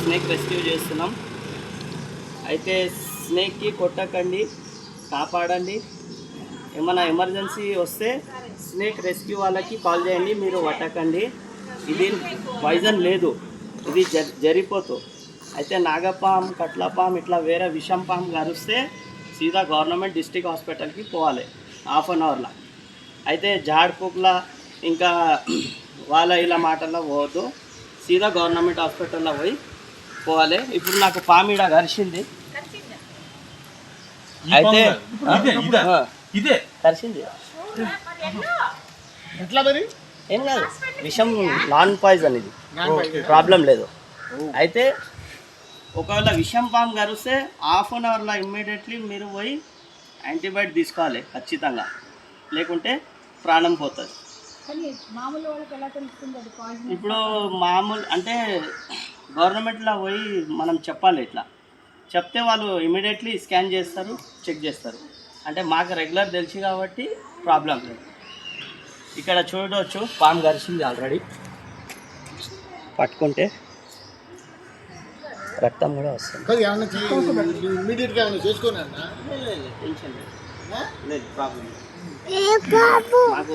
Snake rescue చేస్తున్నాం. అయితే స్నేక్కి కొట్టకండి, కాపాడండి. ఏమైనా ఎమర్జెన్సీ వస్తే స్నేక్ రెస్క్యూ వాళ్ళకి కాల్ చేయండి, మీరు పట్టకండి. ఇది పాయిజన్ లేదు, ఇది జరిపోతూ. అయితే నాగపాము, కట్లపాము ఇట్లా వేరే విషం పాము కరిస్తే సీదా గవర్నమెంట్ డిస్ట్రిక్ట్ హాస్పిటల్కి పోవాలి హాఫ్ అన్ అవర్లో. అయితే జాడ్పుక్లా ఇంకా వాళ్ళ ఇలా మాటల్లో పోవద్దు, సీదా గవర్నమెంట్ హాస్పిటల్లో పోవాలి. ఇప్పుడు నాకు పామిడ కరిచింది, అయితే కరిచింది. ఎట్లా మరి? ఏం కాదు, విషం నాన్ పాయిజన్, ఇది ప్రాబ్లం లేదు. అయితే ఒకవేళ విషం పాము కరిస్తే హాఫ్ అన్ అవర్లో ఇమ్మీడియట్లీ మీరు పోయి యాంటీబయాటిక్ తీసుకోవాలి ఖచ్చితంగా, లేకుంటే ప్రాణం పోతుంది. ఇప్పుడు మామూలు అంటే గవర్నమెంట్లో పోయి మనం చెప్పాలి, ఇట్లా చెప్తే వాళ్ళు ఇమీడియట్లీ స్కాన్ చేస్తారు, చెక్ చేస్తారు. అంటే మాకు రెగ్యులర్ తెలుసు కాబట్టి ప్రాబ్లం లేదు. ఇక్కడ చూడవచ్చు పాము కరిచింది ఆల్రెడీ, పట్టుకుంటే రక్తం కూడా వస్తుంది. ఇమీడియట్గా చేసుకోండి. టెన్షన్ లేదు, ప్రాబ్లం లేదు. మాకు